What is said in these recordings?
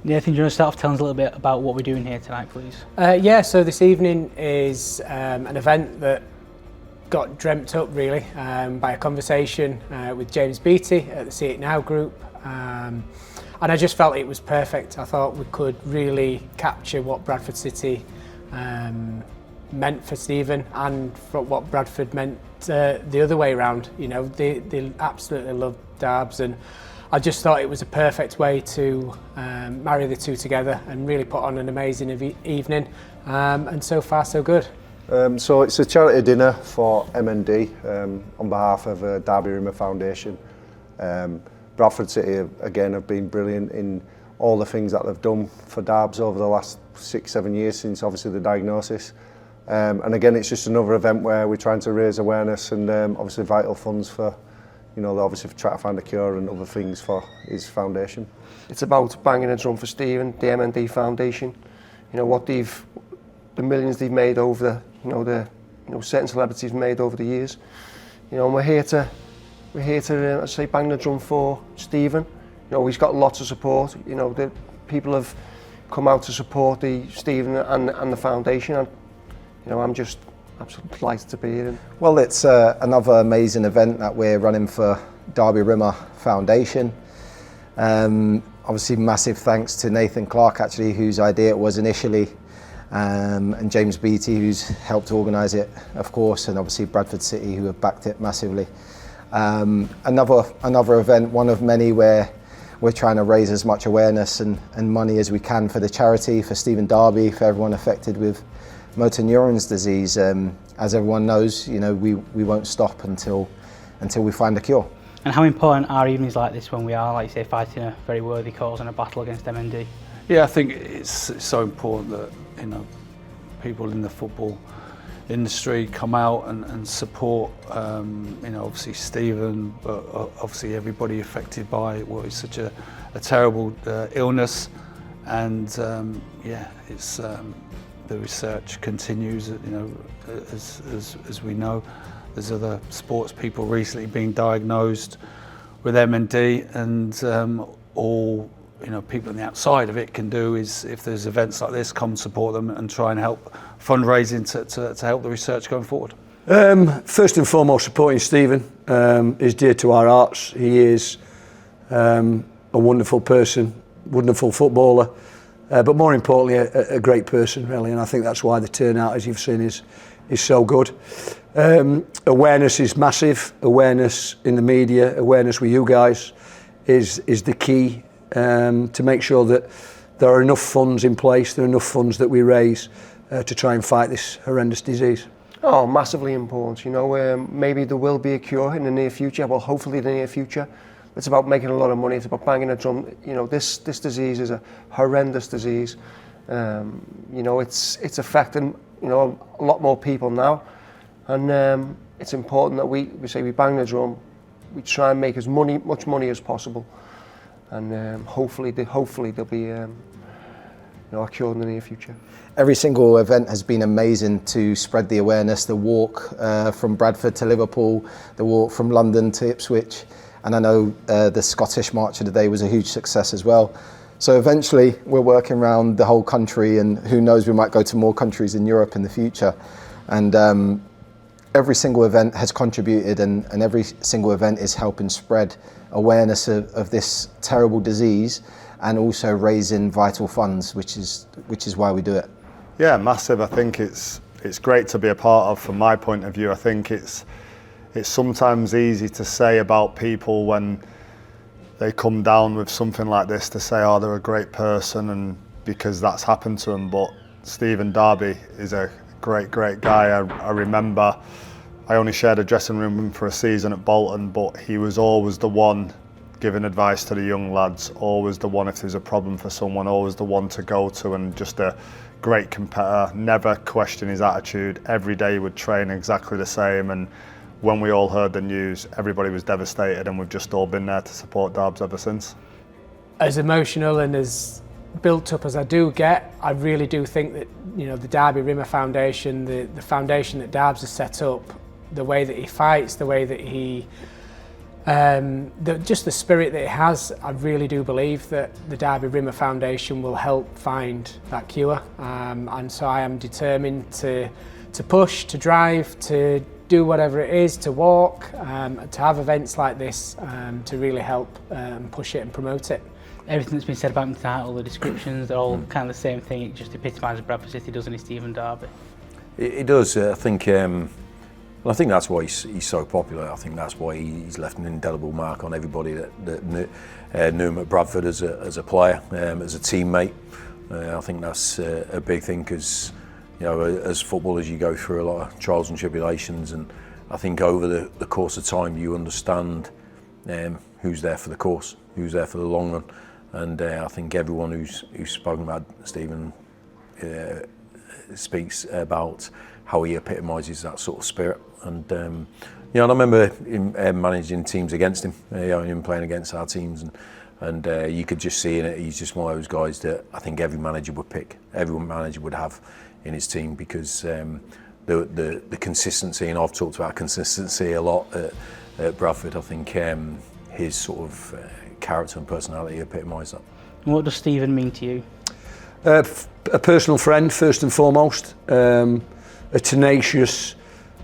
Nathan, do you want to start off telling us a little bit about what we're doing here tonight, please? Yeah, so this evening is an event that got dreamt up really by a conversation with James Beattie at the See It Now group, and I just felt it was perfect. I thought we could really capture what Bradford City meant for Stephen and for what Bradford meant the other way around. You know, they absolutely loved Darbs, and I just thought it was a perfect way to marry the two together and really put on an amazing evening, and so far so good. So it's a charity dinner for MND on behalf of Darby Rimmer Foundation. Bradford City again have been brilliant in all the things that they've done for Darbs over the last 6-7 years since obviously the diagnosis. And again, it's just another event where we're trying to raise awareness and obviously vital funds for, you know, obviously try to find a cure and other things for his foundation. It's about banging a drum for Stephen, the MND Foundation. You know what the millions they've made over certain celebrities made over the years. You know, and we're here to I'd say bang the drum for Stephen. You know, he's got lots of support. You know, the people have come out to support Stephen and the foundation, and you know, I'm just absolutely delighted to be here. Well, it's another amazing event that we're running for Darby Rimmer Foundation. Obviously, massive thanks to Nathan Clark, actually, whose idea it was initially, and James Beattie, who's helped organise it, of course, and obviously Bradford City, who have backed it massively. Another event, one of many, where we're trying to raise as much awareness and money as we can for the charity, for Stephen Darby, for everyone affected with motor neurons disease. As everyone knows, you know, we won't stop until we find a cure. And how important are evenings like this when we are, like you say, fighting a very worthy cause and a battle against MND? Yeah, I think it's so important that, you know, people in the football industry come out and support, you know, obviously Stephen, but obviously everybody affected by what is such a terrible illness. And yeah, it's the research continues. You know, as we know, there's other sports people recently being diagnosed with MND, and all, you know, people on the outside of it can do is, if there's events like this, come support them and try and help fundraising to help the research going forward. First and foremost, supporting Stephen is dear to our hearts. He is a wonderful person, wonderful footballer, but more importantly, a great person, really. And I think that's why the turnout, as you've seen, is so good. Awareness is massive. Awareness in the media, awareness with you guys is the key. To make sure that there are enough funds in place, there are enough funds that we raise to try and fight this horrendous disease. Oh, massively important. You know, maybe there will be a cure in the near future. Well, hopefully the near future. It's about making a lot of money. It's about banging a drum. You know, this disease is a horrendous disease. You know, it's affecting, you know, a lot more people now, and it's important that we bang the drum. We try and make much money as possible. And hopefully there'll be you know, a cure in the near future. Every single event has been amazing to spread the awareness. The walk from Bradford to Liverpool, the walk from London to Ipswich, and I know the Scottish March of the Day was a huge success as well. So eventually we're working around the whole country, and who knows, we might go to more countries in Europe in the future. And every single event has contributed, and every single event is helping spread awareness of this terrible disease, and also raising vital funds, which is why we do it. Yeah, massive. I think it's great to be a part of. From my point of view, I think it's sometimes easy to say about people when they come down with something like this, to say, oh, they're a great person, and because that's happened to them. But Stephen Darby is a great guy. I remember I only shared a dressing room with him for a season at Bolton, but he was always the one giving advice to the young lads, always the one if there's a problem for someone, always the one to go to, and just a great competitor, never question his attitude. Every day he would train exactly the same, and when we all heard the news, everybody was devastated, and we've just all been there to support Darbs ever since. As emotional and as built up as I do get, I really do think that, you know, the Darby Rimmer Foundation, the foundation that Darbs has set up, the way that he fights, the way that he Just the spirit that it has, I really do believe that the Derby Rimmer Foundation will help find that cure, and so I am determined to push, to drive, to do whatever it is, to walk, to have events like this, to really help push it and promote it. Everything that's been said about the title, the descriptions, they're all kind of the same thing. It just epitomises Bradford City, doesn't it, Stephen Darby? It does. I think that's why he's so popular. I think that's why he's left an indelible mark on everybody that knew him at Bradford as a player, as a teammate. I think that's a big thing because, you know, as footballers you go through a lot of trials and tribulations, and I think over the course of time you understand who's there for the course, who's there for the long run, and I think everyone who's spoken about Stephen speaks about how he epitomises that sort of spirit. And you know, I remember him managing teams against him, you know, him playing against our teams, and you could just see in it, he's just one of those guys that I think every manager would pick, every manager would have in his team, because the consistency, and I've talked about consistency a lot at Bradford. I think his sort of character and personality epitomise that. And what does Stephen mean to you? A personal friend, first and foremost. A tenacious,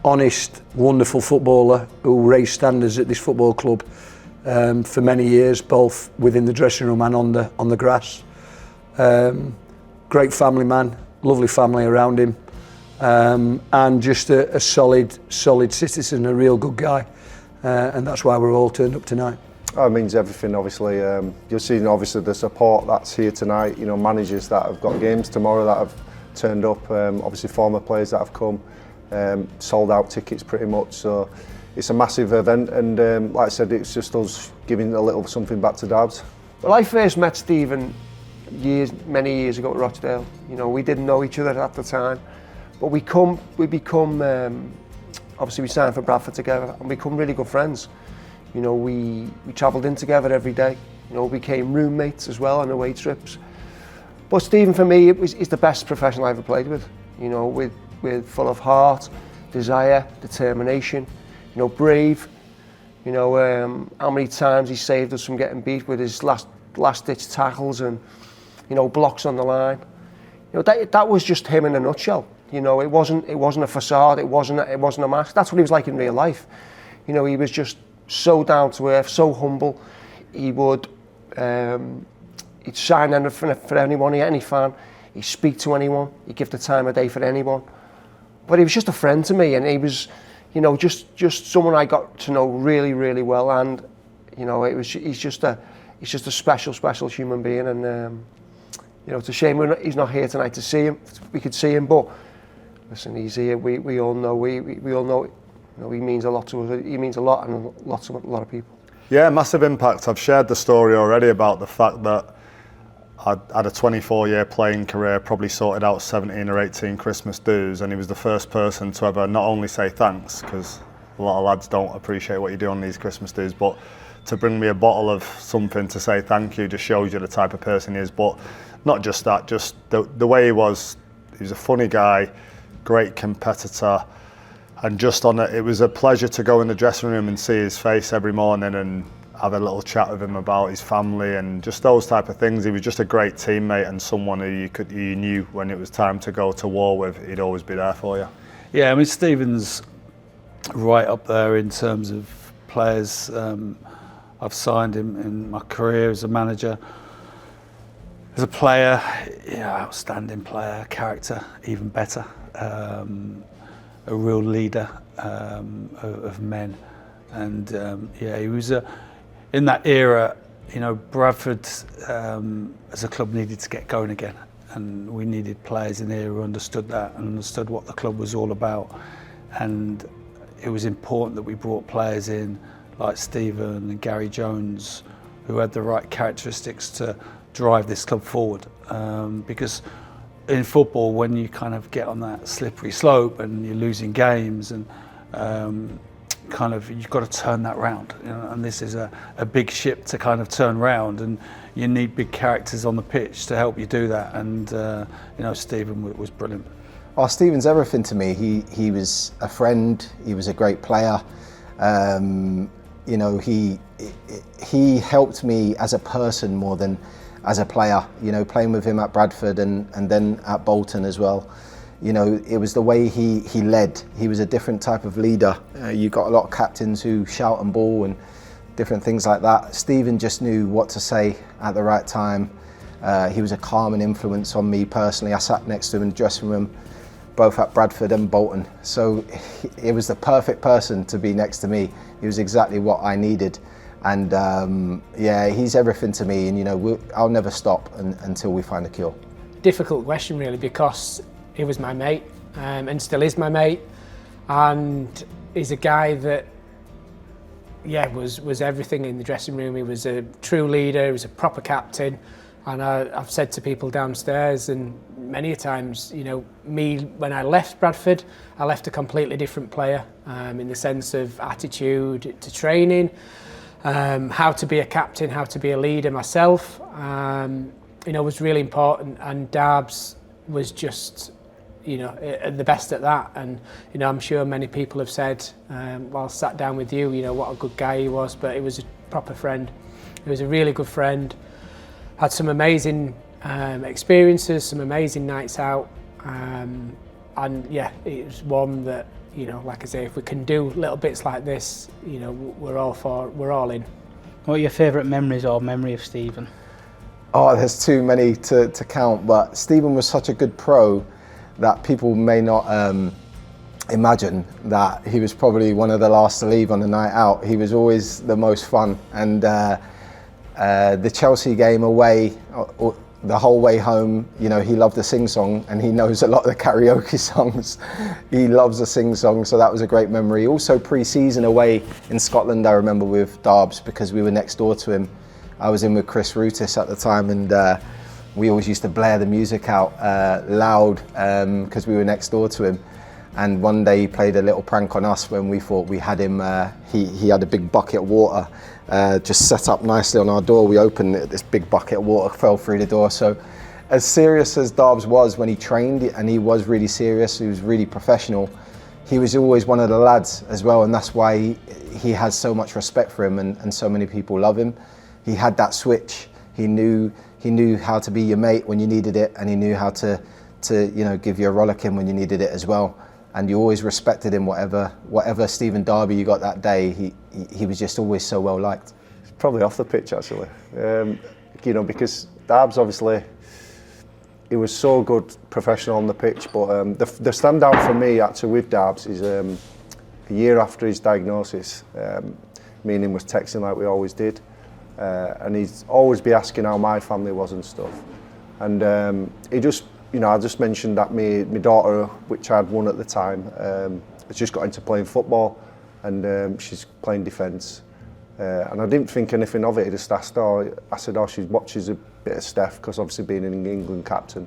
honest, wonderful footballer who raised standards at this football club for many years, both within the dressing room and on the grass. Great family man, lovely family around him, and just a solid citizen, a real good guy, and that's why we're all turned up tonight. Oh, it means everything, obviously. You're seeing obviously the support that's here tonight, you know, managers that have got games tomorrow that have turned up, obviously former players that have come, sold out tickets pretty much, so it's a massive event, and like I said, it's just us giving a little something back to Darbs. Well, I first met Stephen many years ago at Rochdale. You know, we didn't know each other at the time, but we become obviously we signed for Bradford together and become really good friends. You know, we travelled in together every day. You know, became roommates as well on away trips. But Stephen, for me, he's the best professional I ever played with. You know, with full of heart, desire, determination. You know, brave. You know, how many times he saved us from getting beat with his last-ditch tackles and, you know, blocks on the line. You know, that was just him in a nutshell. You know, it wasn't a facade. It wasn't a mask. That's what he was like in real life. You know, he was just so down to earth, so humble. He would he'd sign anything for anyone, any fan. He'd speak to anyone. He'd give the time of day for anyone. But he was just a friend to me, and he was, you know, just someone I got to know really, really well. And you know, he's just a special human being. And you know, it's a shame he's not here tonight to see him. We could see him, but listen, he's here. We all know. We all know. You know, he means a lot to us. He means a lot, and a lot of people. Yeah, massive impact. I've shared the story already about the fact that I had a 24-year playing career, probably sorted out 17 or 18 Christmas dues, and he was the first person to ever not only say thanks, because a lot of lads don't appreciate what you do on these Christmas dues, but to bring me a bottle of something to say thank you just shows you the type of person he is. But not just that, just the way he was a funny guy, great competitor. And just on it was a pleasure to go in the dressing room and see his face every morning and have a little chat with him about his family and just those type of things. He was just a great teammate and someone who you knew when it was time to go to war with, he'd always be there for you. Yeah, I mean, Stephen's right up there in terms of players. I've signed him in my career as a manager. As a player, yeah, outstanding player, character, even better. A real leader of men, and yeah, he was in that era. You know, Bradford as a club needed to get going again, and we needed players in there who understood that and understood what the club was all about. And it was important that we brought players in like Stephen and Gary Jones, who had the right characteristics to drive this club forward, because in football, when you kind of get on that slippery slope and you're losing games, and kind of you've got to turn that round, you know, and this is a big ship to kind of turn round, and you need big characters on the pitch to help you do that. And you know, Stephen was brilliant. Oh, Stephen's everything to me. He was a friend. He was a great player. you know, he helped me as a person more than as a player. You know, playing with him at Bradford and then at Bolton as well. You know, it was the way he led. He was a different type of leader. You got a lot of captains who shout and ball and different things like that. Stephen just knew what to say at the right time. He was a calming influence on me personally. I sat next to him in the dressing room, both at Bradford and Bolton. So it was the perfect person to be next to me. He was exactly what I needed. And yeah, he's everything to me. And you know, I'll never stop until we find a cure. Difficult question really, because he was my mate and still is my mate. And he's a guy that, yeah, was everything in the dressing room. He was a true leader, he was a proper captain. And I've said to people downstairs, and many times, you know, when I left Bradford, I left a completely different player in the sense of attitude to training, how to be a captain, how to be a leader myself, you know, was really important. And Darbs was just, you know, the best at that. And, you know, I'm sure many people have said, while sat down with you, you know, what a good guy he was, but he was a proper friend. He was a really good friend. Had some amazing experiences, some amazing nights out, and yeah, it was one that, you know, like I say, if we can do little bits like this, you know, we're all in. What are your favourite memories or memory of Stephen? Oh, there's too many to count, but Stephen was such a good pro that people may not imagine that he was probably one of the last to leave on the night out. He was always the most fun, and the Chelsea game away, the whole way home, you know, he loved the sing-song, and he knows a lot of the karaoke songs. He loves the sing-song, so that was a great memory. Also pre-season away in Scotland, I remember with Darbs, because we were next door to him. I was in with Chris Rutis at the time, and we always used to blare the music out loud because we were next door to him. And one day he played a little prank on us when we thought we had him. He had a big bucket of water just set up nicely on our door. We opened it, this big bucket of water fell through the door. So as serious as Darbs was when he trained, and he was really serious, he was really professional, he was always one of the lads as well, and that's why he has so much respect for him, and so many people love him. He had that switch. He knew how to be your mate when you needed it, and he knew how to you know, give you a rollicking when you needed it as well. And you always respected him, whatever Stephen Darby you got that day. He was just always so well liked. It's probably off the pitch actually, you know, because Darbs obviously, he was so good professional on the pitch. But the standout for me actually with Darbs is a year after his diagnosis, me and him was texting like we always did. And he'd always be asking how my family was and stuff. And he just, you know, I just mentioned that my daughter, which I had one at the time, has just got into playing football, and she's playing defence. And I didn't think anything of it. I just asked her, I said, oh, she watches a bit of Steph, because obviously being an England captain.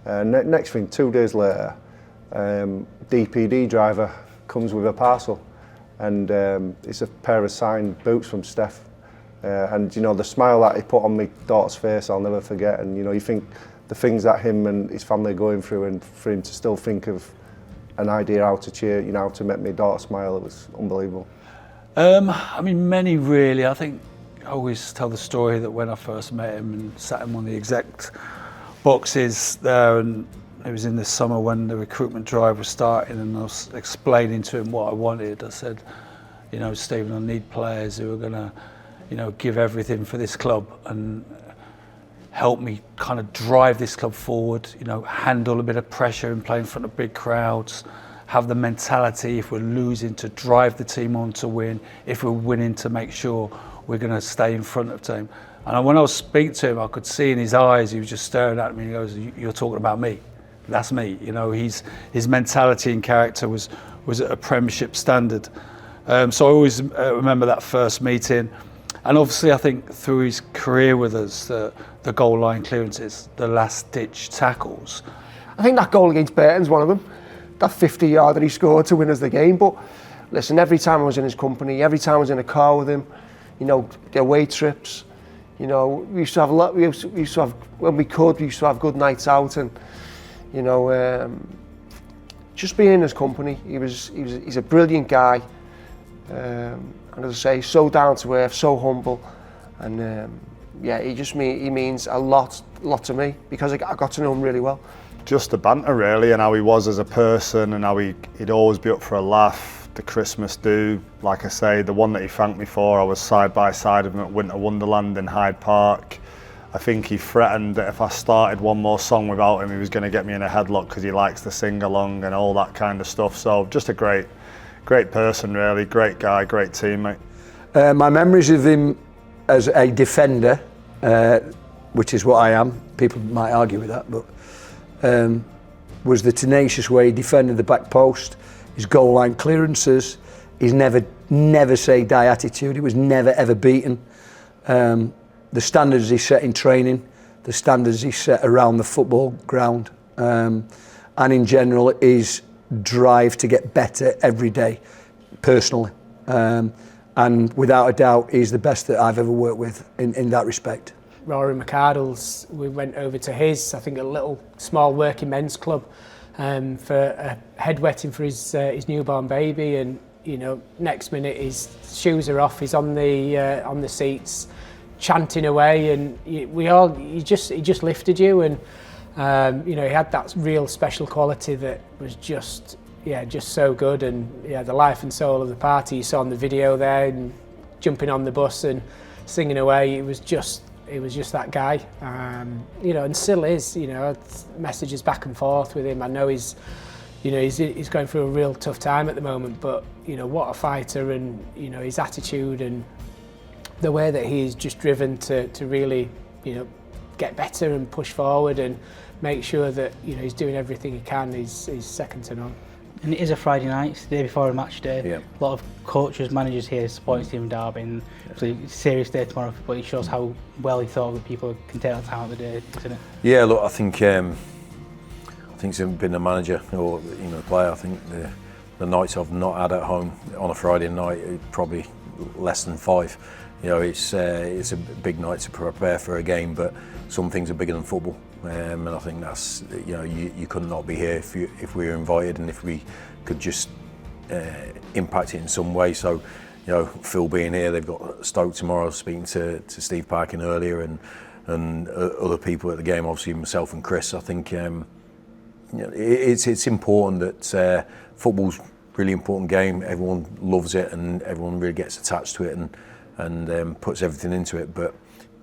Next thing, 2 days later, DPD driver comes with a parcel, and it's a pair of signed boots from Steph. And you know, the smile that he put on my daughter's face, I'll never forget. And you know, you think the things that him and his family are going through, and for him to still think of an idea how to cheer, you know, how to make my daughter smile, it was unbelievable. I mean, many really. I think I always tell the story that when I first met him and sat him on the exec boxes there, and it was in the summer when the recruitment drive was starting, and I was explaining to him what I wanted. I said, you know, Stephen, I need players who are going to, you know, give everything for this club and help me kind of drive this club forward, you know, handle a bit of pressure and play in front of big crowds, have the mentality, if we're losing, to drive the team on to win, if we're winning, to make sure we're going to stay in front of the team. And when I was speaking to him, I could see in his eyes, he was just staring at me, and he goes, you're talking about me. That's me. You know, his mentality and character was at a Premiership standard. So I always remember that first meeting. And obviously, I think through his career with us, the goal line clearances, the last ditch tackles. I think that goal against Burton's one of them. That 50-yard that he scored to win us the game. But listen, every time I was in his company, every time I was in a car with him, you know, the away trips, you know, we used to have a lot. We used to have, when we could, we used to have good nights out, and you know, just being in his company. He's a brilliant guy. And as I say, so down to earth, so humble, and yeah, he means a lot to me because I got to know him really well. Just the banter really, and how he was as a person, and how he'd always be up for a laugh. The Christmas do, like I say, the one that he thanked me for, I was side by side with him at Winter Wonderland in Hyde Park. I think he threatened that if I started one more song without him, he was going to get me in a headlock because he likes to sing along and all that kind of stuff. So just a great person really, great guy, great teammate. My memories of him as a defender, which is what I am, people might argue with that, but was the tenacious way he defended the back post, his goal line clearances, his never say die attitude. He was never ever beaten. The standards he set in training, the standards he set around the football ground, and in general his drive to get better every day, personally. And without a doubt, he's the best that I've ever worked with in that respect. Rory McArdle's, we went over to his, I think a little small working men's club for a head wetting for his newborn baby, and you know, next minute his shoes are off, he's on the seats, chanting away, and he just lifted you, and you know, he had that real special quality that was just so good, and yeah, the life and soul of the party. You saw on the video there, and jumping on the bus and singing away. It was just that guy, you know, and still is. You know, messages back and forth with him. I know he's going through a real tough time at the moment, but you know, what a fighter, and you know, his attitude and the way that he's just driven to really, you know, get better and push forward and make sure that, you know, he's doing everything he can. He's second to none. And it is a Friday night, it's the day before a match day. Yeah. A lot of coaches, managers here supporting Stephen Darby, and it's a serious day tomorrow, but it shows how well he thought that people can take that time out of the day, isn't it? Yeah, look, I think since being a manager or a player, I think the nights I've not had at home on a Friday night are probably less than 5. You know, it's a big night to prepare for a game, but some things are bigger than football, and I think that's, you know, you could not be here if we were invited, and if we could just impact it in some way. So, you know, Phil being here, they've got Stoke tomorrow, speaking to Steve Parkin earlier, and other people at the game, obviously myself and Chris. I think you know, it's important that football's a really important game. Everyone loves it, and everyone really gets attached to it, and puts everything into it, but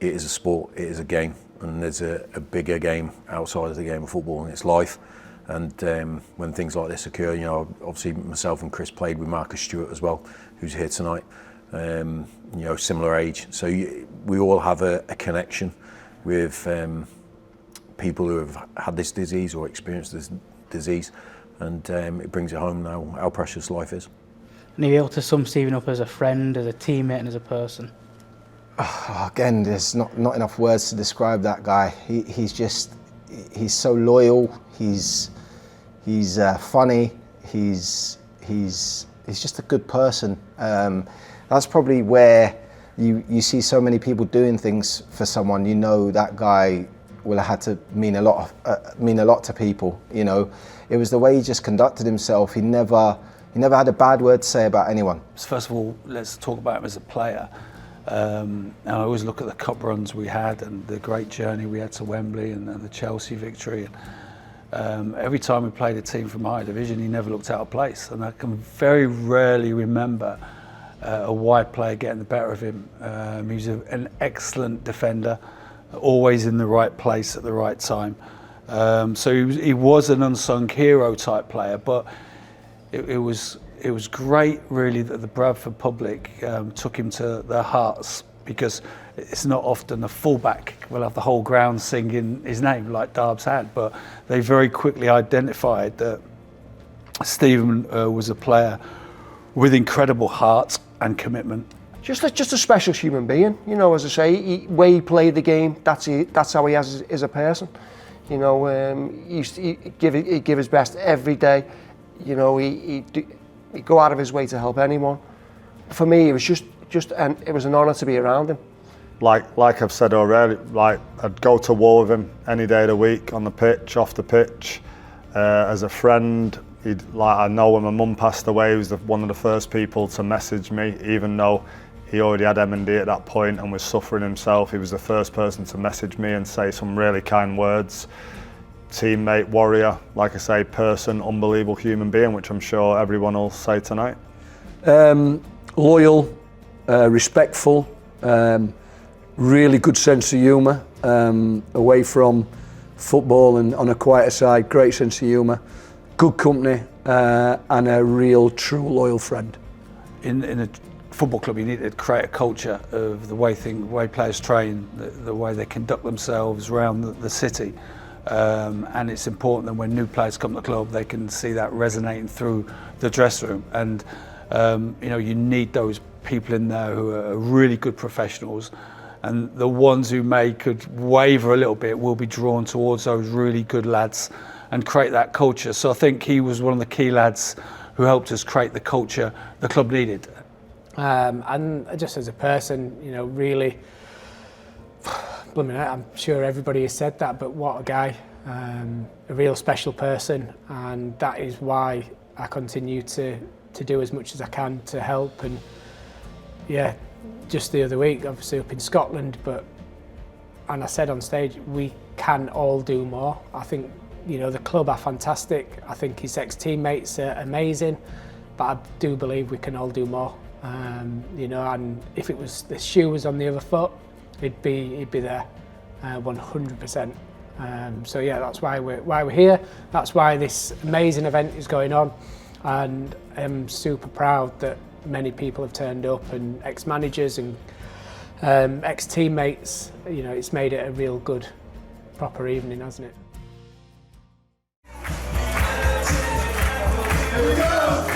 it is a sport, it is a game, and there's a bigger game outside of the game of football, and it's life. And when things like this occur, you know, obviously myself and Chris played with Marcus Stewart as well, who's here tonight, you know, similar age. So we all have a connection with people who have had this disease or experienced this disease, and it brings it home now how precious life is. And are you able to sum Stephen up as a friend, as a teammate, and as a person? Oh, again, there's not enough words to describe that guy. He's so loyal. He's funny. He's just a good person. That's probably where you see so many people doing things for someone. You know, that guy will have had to mean a lot to people. You know, it was the way he just conducted himself. He never had a bad word to say about anyone. First of all, let's talk about him as a player. And I always look at the cup runs we had and the great journey we had to Wembley and the Chelsea victory. And every time we played a team from a higher division, he never looked out of place. And I can very rarely remember a wide player getting the better of him. He's an excellent defender, always in the right place at the right time. So he was an unsung hero type player, but it was great, really, that the Bradford public took him to their hearts, because it's not often a fullback will have the whole ground singing his name like Darbs had, but they very quickly identified that Stephen was a player with incredible heart and commitment. Just a special human being, you know. As I say, way he played the game, that's how he is a person. You know, he'd give his best every day. You know, he'd go out of his way to help anyone. For me, it was just it was an honour to be around him. Like I've said already, like I'd go to war with him any day of the week, on the pitch, off the pitch. As a friend, like I know when my mum passed away, he was one of the first people to message me, even though he already had MND at that point and was suffering himself. He was the first person to message me and say some really kind words. Teammate, warrior, like I say, person, unbelievable human being, which I'm sure everyone will say tonight. Loyal, respectful, really good sense of humour, away from football and on a quieter side, great sense of humour, good company, and a real true loyal friend. In a football club, you need to create a culture of the way players train, the way they conduct themselves around the city. And it's important that when new players come to the club, they can see that resonating through the dressing room. And you need those people in there who are really good professionals, and the ones who could waver a little bit will be drawn towards those really good lads and create that culture. So I think he was one of the key lads who helped us create the culture the club needed. And just as a person, really, I'm sure everybody has said that, but what a guy, a real special person, and that is why I continue to do as much as I can to help. And yeah, just the other week, obviously up in Scotland, and I said on stage, we can all do more. I think, the club are fantastic. I think his ex-teammates are amazing, but I do believe we can all do more. And if it was the shoe was on the other foot, he'd be there, 100%. So yeah, that's why we're here. That's why this amazing event is going on, and I'm super proud that many people have turned up, and ex-managers and ex-teammates. It's made it a real good, proper evening, hasn't it? Here we go.